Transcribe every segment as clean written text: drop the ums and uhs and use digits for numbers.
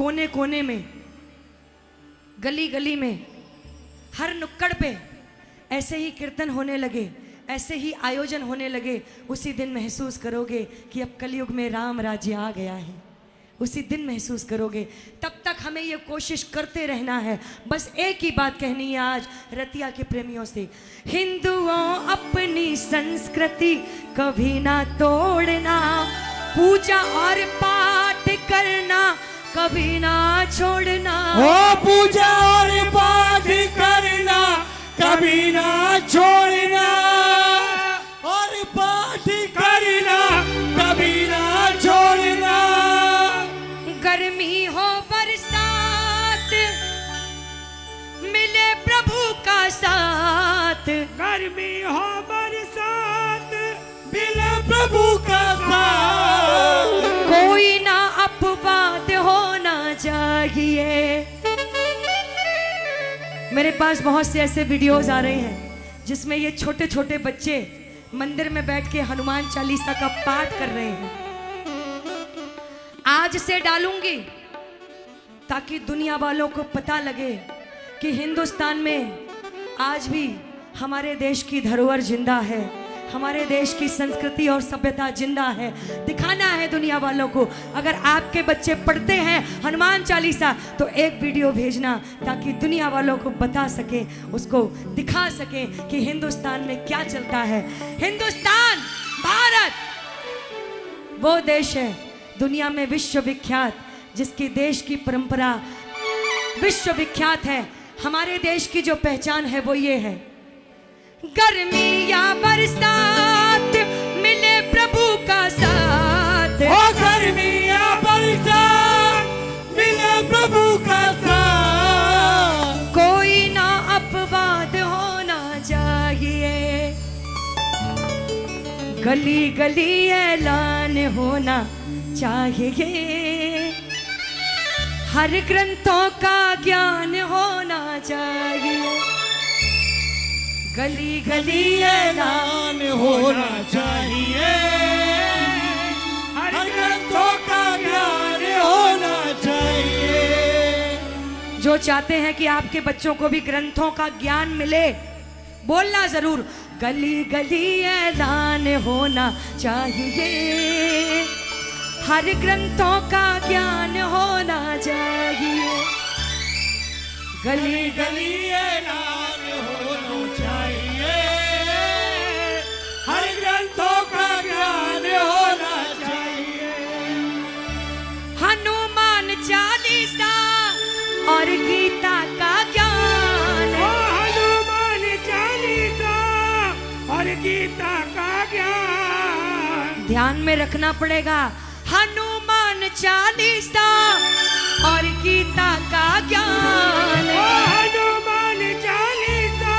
कोने कोने में, गली गली में, हर नुक्कड़ पे ऐसे ही कीर्तन होने लगे, ऐसे ही आयोजन होने लगे, उसी दिन महसूस करोगे कि अब कलयुग में राम राज्य आ गया है। उसी दिन महसूस करोगे। तब तक हमें ये कोशिश करते रहना है। बस एक ही बात कहनी है आज रतिया के प्रेमियों से, हिंदुओं अपनी संस्कृति कभी ना तोड़ना, पूजा और पाठ करना कभी ना छोड़ना। ओ पूजा और पाठ करना कभी ना छोड़ना, और पाठ करना कभी ना छोड़ना। गर्मी हो बरसात मिले प्रभु का साथ, गर्मी हो बरसात मिले प्रभु का साथ, कोई ना अपवाद होना चाहिए। मेरे पास बहुत से ऐसे वीडियोस आ रहे हैं जिसमें ये छोटे छोटे बच्चे मंदिर में बैठ के हनुमान चालीसा का पाठ कर रहे हैं। आज से डालूंगी ताकि दुनिया वालों को पता लगे कि हिंदुस्तान में आज भी हमारे देश की धरोहर जिंदा है, हमारे देश की संस्कृति और सभ्यता जिंदा है। दिखाना है दुनिया वालों को। अगर आपके बच्चे पढ़ते हैं हनुमान चालीसा तो एक वीडियो भेजना ताकि दुनिया वालों को बता सके, उसको दिखा सके कि हिंदुस्तान में क्या चलता है। हिंदुस्तान, भारत वो देश है दुनिया में विश्वविख्यात, जिसकी देश की परंपरा विश्वविख्यात है। हमारे देश की जो पहचान है वो ये है, गर्मी या बरसात मिले प्रभु का साथ। ओ गर्मी या बरसात मिले प्रभु का साथ, कोई ना अपवाद होना चाहिए। गली गली ऐलान होना चाहिए, हर ग्रंथों का ज्ञान होना चाहिए। गली गली ऐलान होना चाहिए, हर ग्रंथों का ज्ञान होना चाहिए। जो चाहते हैं कि आपके बच्चों को भी ग्रंथों का ज्ञान मिले, बोलना जरूर, गली गली ऐलान होना चाहिए, हर ग्रंथों का ज्ञान होना चाहिए। गली गली ऐलान होना चाहिए, हर ग्रंथों का ज्ञान होना चाहिए। हनुमान चालीसा और गीता का ज्ञान, हनुमान चालीसा और गीता का ज्ञान ध्यान में रखना पड़ेगा। हनुमान चालीसा और गीता का ज्ञान, हनुमान चालीसा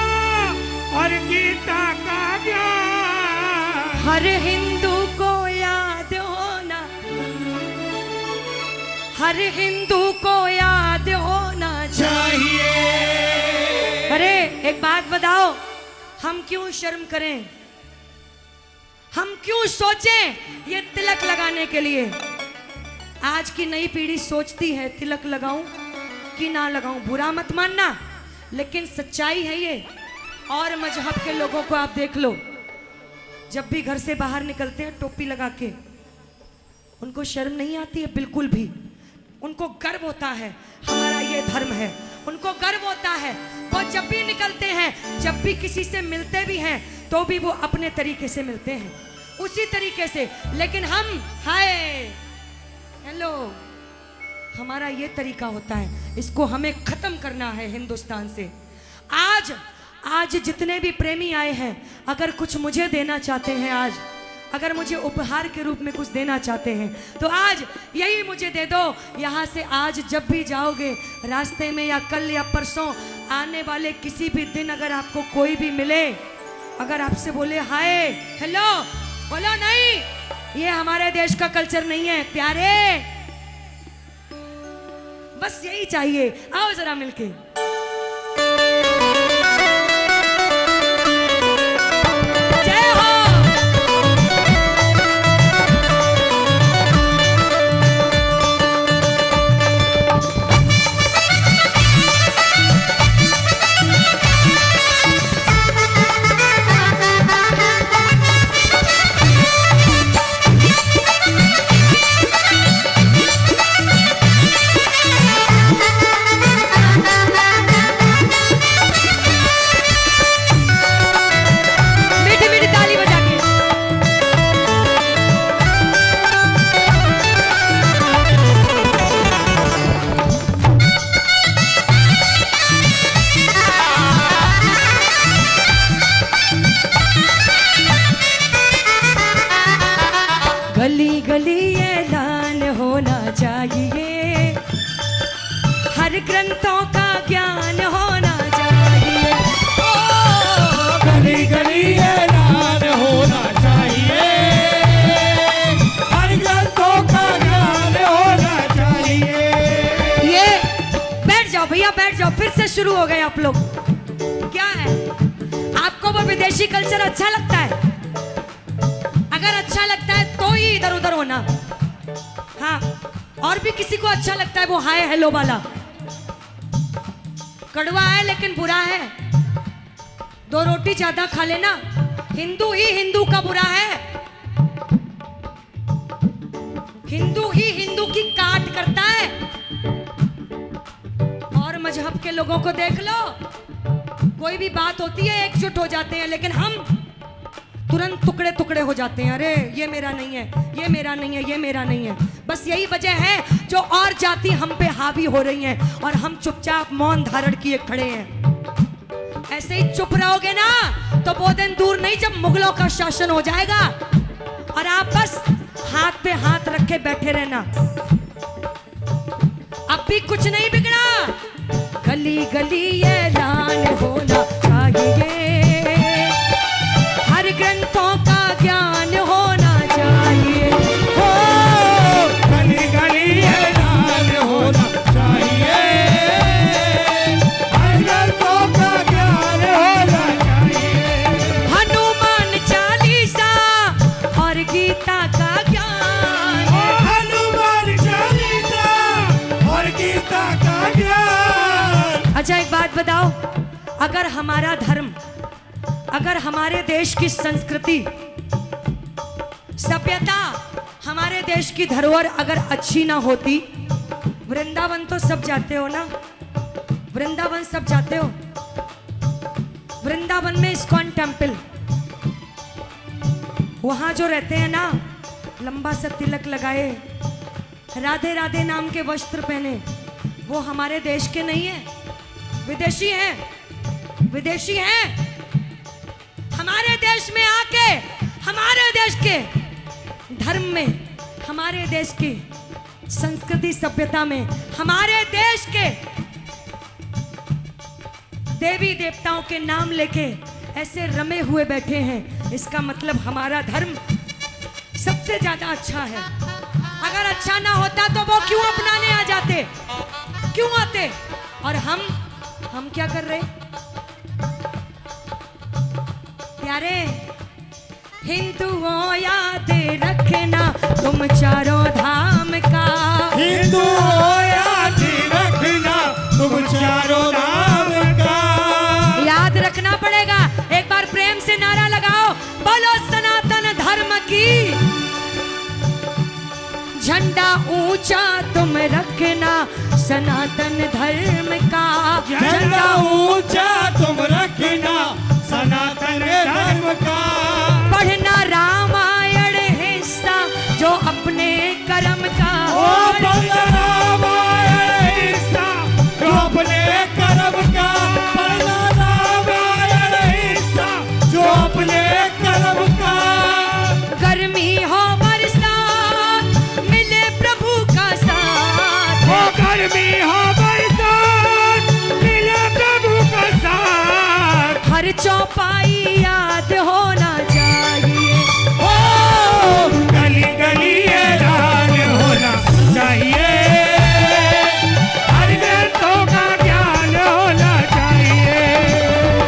और गीता का ज्ञान हर हिंदू को याद होना, हर हिंदू को याद होना चाहिए। अरे एक बात बताओ, हम क्यों शर्म करें, हम क्यों सोचें ये तिलक लगाने के लिए। आज की नई पीढ़ी सोचती है तिलक लगाऊं कि ना लगाऊं, बुरा मत मानना, लेकिन सच्चाई है ये। और मजहब के लोगों को आप देख लो, जब भी घर से बाहर निकलते हैं टोपी लगा के, उनको शर्म नहीं आती है बिल्कुल भी। उनको गर्व होता है हमारा ये धर्म है, उनको गर्व होता है। वो जब भी निकलते हैं, जब भी किसी से मिलते भी हैं तो भी वो अपने तरीके से मिलते हैं, उसी तरीके से। लेकिन हम हाय हेलो, हमारा ये तरीका होता है, इसको हमें खत्म करना है हिंदुस्तान से। आज जितने भी प्रेमी आए हैं, अगर कुछ मुझे देना चाहते हैं, आज अगर मुझे उपहार के रूप में कुछ देना चाहते हैं तो आज यही मुझे दे दो। यहाँ से आज जब भी जाओगे रास्ते में, या कल या परसों आने वाले किसी भी दिन, अगर आपको कोई भी मिले, अगर आपसे बोले हाय हेलो, बोलो नहीं, ये हमारे देश का कल्चर नहीं है प्यारे, बस यही चाहिए। आओ जरा मिलके। जय हो। बैठ जाओ, फिर से शुरू हो गए आप लोग। क्या है, आपको वो विदेशी कल्चर अच्छा लगता है? अगर अच्छा लगता है तो ही इधर उधर होना। हाँ, और भी किसी को अच्छा लगता है वो हाय हेलो वाला, कड़वा है लेकिन बुरा है, 2 रोटी ज्यादा खा लेना, हिंदू ही हिंदू का बुरा है, हिंदू ही हिंदू की काट करता है। और मजहब के लोगों को देख लो, कोई भी बात होती है एकजुट हो जाते हैं, लेकिन हम तुरंत टुकड़े टुकड़े हो जाते हैं। अरे ये मेरा नहीं है, ये मेरा नहीं है, ये मेरा नहीं है। बस यही वजह है जो और जाति हम पे हावी हो रही हैं और हम चुपचाप मौन धारण किए खड़े हैं। ऐसे ही चुप रहोगे ना तो वो दिन दूर नहीं जब मुगलों का शासन हो जाएगा और आप बस हाथ पे हाथ रखे बैठे रहना। अब भी कुछ नहीं बिगड़ा, गली गली ये ऐलान होना चाहिए, हर ग्रंथों का ज्ञान होना चाहिए। हो गली गली ऐलान होना चाहिए, हर ग्रंथों का ज्ञान होना चाहिए। हनुमान चालीसा और गीता का ज्ञान, हनुमान चालीसा और गीता का ज्ञान। अच्छा एक बात बताओ, अगर हमारा धर्म, अगर हमारे देश की संस्कृति, सभ्यता, हमारे देश की धरोहर अगर अच्छी ना होती, वृंदावन तो सब जाते हो ना, वृंदावन सब जाते हो, वृंदावन में इस्कॉन टेम्पल, वहां जो रहते हैं ना, लंबा सा तिलक लगाए, राधे राधे नाम के वस्त्र पहने, वो हमारे देश के नहीं है, विदेशी हैं, विदेशी हैं। हमारे देश में आके, हमारे देश के धर्म में, हमारे देश की संस्कृति सभ्यता में, हमारे देश के देवी देवताओं के नाम लेके ऐसे रमे हुए बैठे हैं। इसका मतलब हमारा धर्म सबसे ज्यादा अच्छा है। अगर अच्छा ना होता तो वो क्यों अपनाने आ जाते, क्यों आते? और हम क्या कर रहे? प्यारे हिंदुओं याद रखना तुम चारों धाम का, हिंदुओं याद रखना तुम चारों धाम का। याद रखना पड़ेगा। एक बार प्रेम से नारा लगाओ, बोलो सनातन धर्म की, झंडा ऊंचा तुम रखना सनातन धर्म का, झंडा ऊंचा तुम रखना सनातन धर्म का। पढ़ना रामायण हिस्सा जो अपने कर्म का, ओ पढ़ना रामायण हिस्सा जो अपने कर्म का, पढ़ना रामायण हिस्सा जो अपने कर्म का। गर्मी हो बरसात मिले प्रभु का साथ, ओ गर्मी हो बरसात मिले प्रभु का साथ, हर चौपाई याद होना चाहिए। ओ गली गली ऐलान होना चाहिए, हर ग्रंथों का ज्ञान होना चाहिए।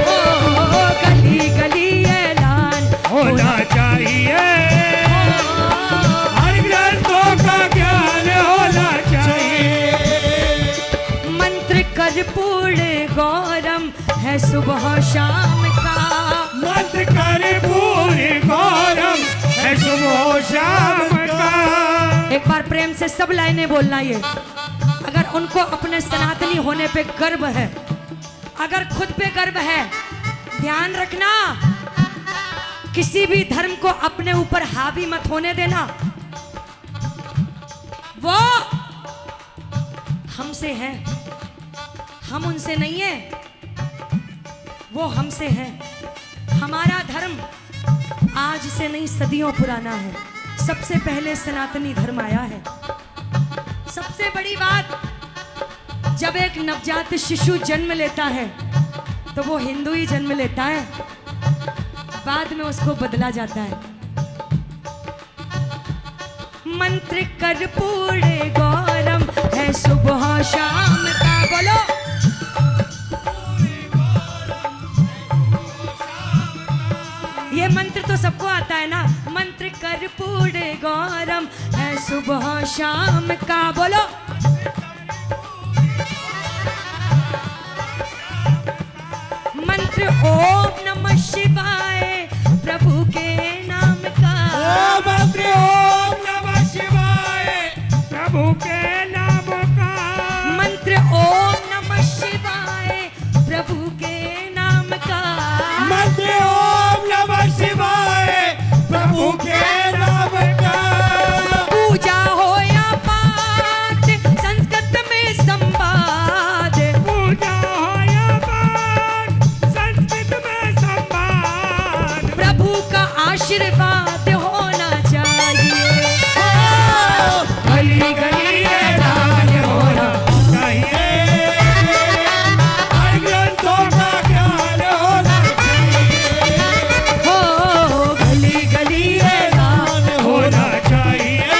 ओ गली गली ऐलान होना चाहिए, हर ग्रंथों का ज्ञान होना चाहिए। मंत्र कर्पूर गौरम है सुबह शाम का, मंत्र कर्पूर गौरम है सुबह शाम का। एक बार प्रेम से सब लाइनें बोलना। ये अगर उनको अपने सनातनी होने पे गर्व है, अगर खुद पे गर्व है, ध्यान रखना किसी भी धर्म को अपने ऊपर हावी मत होने देना। वो हमसे है, हम उनसे नहीं है, वो हमसे है। हमारा धर्म आज से नहीं सदियों पुराना है, सबसे पहले सनातनी धर्म आया है। सबसे बड़ी बात, जब एक नवजात शिशु जन्म लेता है तो वो हिंदू ही जन्म लेता है, बाद में उसको बदला जाता है। मंत्र कर्पूर गौरम है सुबह शाम का, बोलो आता है ना, मंत्र कर्पूर गौरम है सुबह शाम का। बोलो मंत्र ओम नमः शिवाय प्रभु के नाम का। मंत्र ओम नमः शिवाय प्रभु के नाम का। मंत्र ओम नमः शिवाय प्रभु के नाम का। मंत्र ओम नमः शिवाय प्रभु के नाम का। पूजा हो या पाठ संस्कृत में संवाद। पूजा हो या पाठ संस्कृत में संवाद। प्रभु का आशीर्वाद होना चाहिए। गली गली ऐलान होना चाहिए। हर ग्रंथों का ज्ञान होना चाहिए। हो गली गली ऐलान होना चाहिए।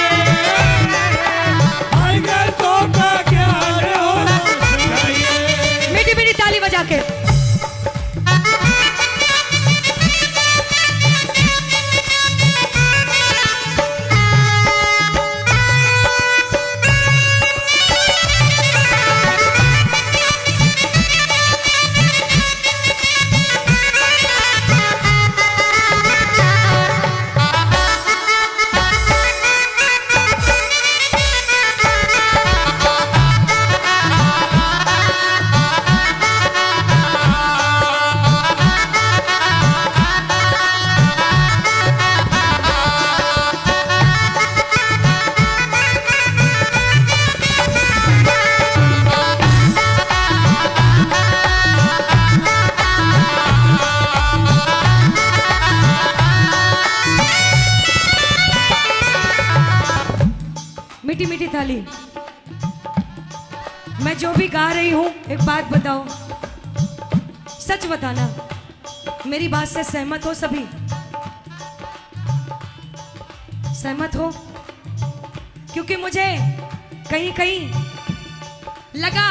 हर ग्रंथों का ज्ञान होना चाहिए। मीठी मीठी ताली बजा के। मीठी मीठी ताली। मैं जो भी गा रही हूं, एक बात बताओ, सच बताना, मेरी बात से सहमत हो सभी? सहमत हो? क्योंकि मुझे कहीं कहीं लगा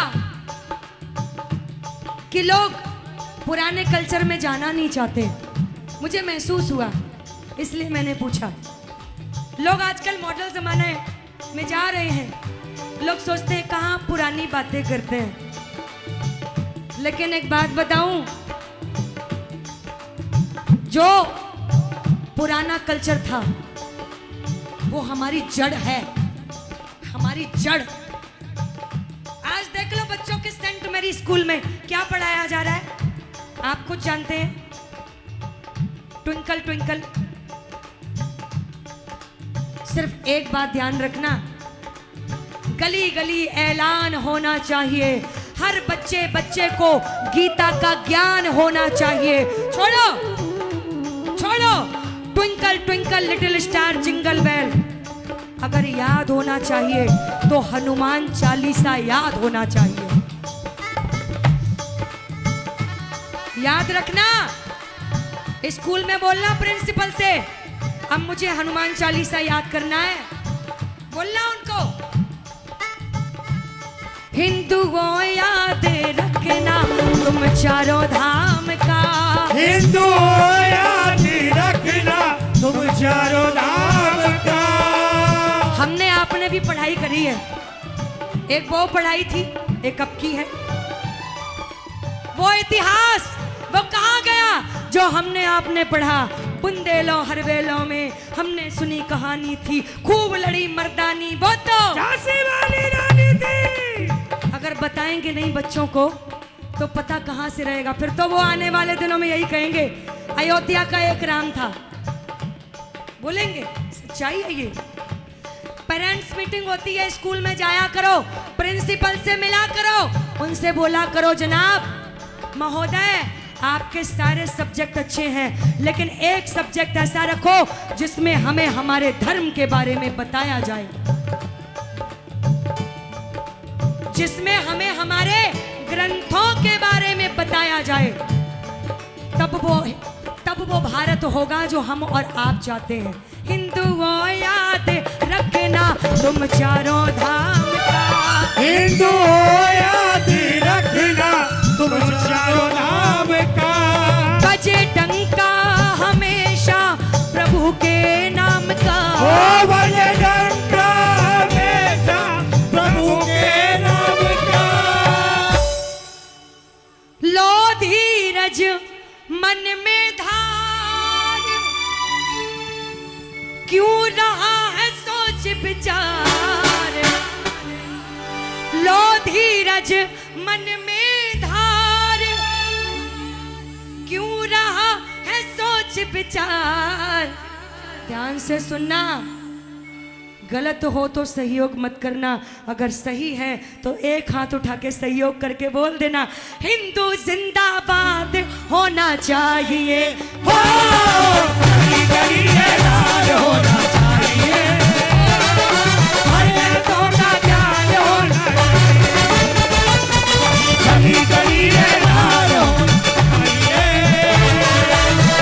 कि लोग पुराने कल्चर में जाना नहीं चाहते। मुझे महसूस हुआ, इसलिए मैंने पूछा। लोग आजकल मॉडल जमाने में जा रहे हैं। लोग सोचते हैं कहाँ पुरानी बातें करते हैं। लेकिन एक बात बताऊं, जो पुराना कल्चर था वो हमारी जड़ है, हमारी जड़। आज देख लो बच्चों के सेंट मेरी स्कूल में क्या पढ़ाया जा रहा है, आप खुद जानते हैं। Twinkle twinkle. सिर्फ एक बात ध्यान रखना, गली गली ऐलान होना चाहिए। हर बच्चे बच्चे को गीता का ज्ञान होना चाहिए। छोड़ो छोड़ो twinkle twinkle little star jingle bell. अगर याद होना चाहिए तो हनुमान चालीसा याद होना चाहिए। याद रखना, स्कूल में बोलना प्रिंसिपल से, अब मुझे हनुमान चालीसा याद करना है। बोलना उनको, हिंदुओं याद रखना तुम चारों धाम का। हिंदुओं याद रखना तुम चारों धाम का। हमने आपने भी पढ़ाई करी है। एक वो पढ़ाई थी, एक अब की है। वो इतिहास वो कहाँ गया जो हमने आपने पढ़ा। बुंदेलों हरवेलों में हमने सुनी कहानी थी, खूब लड़ी मर्दानी वो तो झांसी वाली रानी थी। अगर बताएंगे नहीं बच्चों को तो पता कहाँ से रहेगा। फिर तो वो आने वाले दिनों में यही कहेंगे अयोध्या का एक राम था। बोलेंगे, सच्चाई है ये। पेरेंट्स मीटिंग होती है, स्कूल में जाया करो, प्रिंसिपल से मिला करो, उनसे बोला करो जनाब महोदय आपके सारे सब्जेक्ट अच्छे हैं, लेकिन एक सब्जेक्ट ऐसा रखो जिसमें हमें हमारे धर्म के बारे में बताया जाए, जिसमें हमें हमारे ग्रंथों के बारे में बताया जाए। तब वो भारत होगा जो हम और आप चाहते हैं। हिंदुओं याद रखना तुम चारों धाम का। हिंदुओं याद रखना तुम चारों धाम का। बजे डंका हमेशा प्रभु धीरज मन में धार, क्यों रहा है सोच विचार, लो धीरज मन में धार, क्यों रहा है सोच विचार। ध्यान से सुनना, गलत हो तो सहयोग मत करना, अगर सही है तो एक हाथ उठा के सहयोग करके बोल देना, हिंदू जिंदाबाद होना चाहिए, हो गली गली ये लाल होना चाहिए, हर लड़कों का ज्ञान होना चाहिए, गली गली ये लाल होना चाहिए,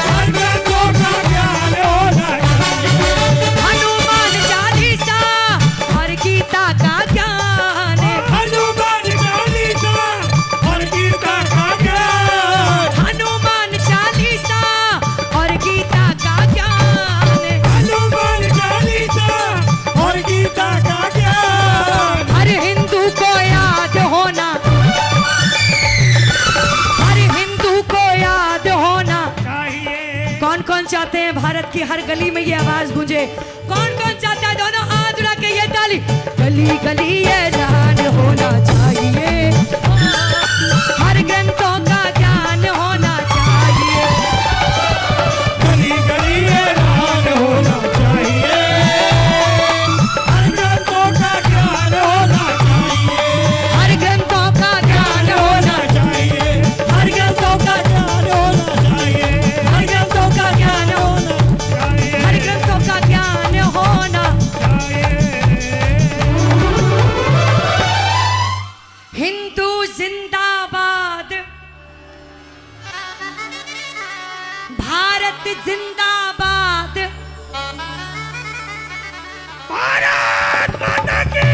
हर लड़कों का ज्ञान होना चाहिए, हनुमान चालीसा और गीता का ज्ञान, हनुमान चालीसा और गीता का ज्ञान, हनुमान चालीसा और गीता का ज्ञान, हनुमान चालीसा और गीता का ज्ञान, हर हिंदू को याद होना, हर हिंदू को याद होना चाहिए। कौन कौन चाहते हैं भारत की हर गली में ये आवाज गूंजे, कौन कौन चाहता है दोनों हाथ उठा के ये ताली, गली गली ये ज्ञान होना चाहिए, हर ग्रंथों का ज्ञान होना चाहिए, गली गली ये लाल होना चाहिए, हर ग्रंथों का ज्ञान होना चाहिए, हर ग्रंथों का ज्ञान होना, चाहिए, हर ग्रंथों का ज्ञान होना चाहिए, हर ग्रंथों का ज्ञान होना चाहिए, हर ग्रंथों का ज्ञान होना। हिंदू जिंदाबाद, भारत जिंदाबाद, भारत माता की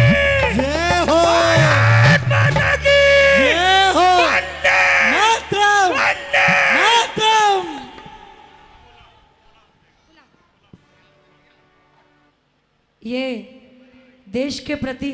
जय हो, भारत माता की जय हो, वंदे मातरम, वंदे मातरम। ये देश के प्रति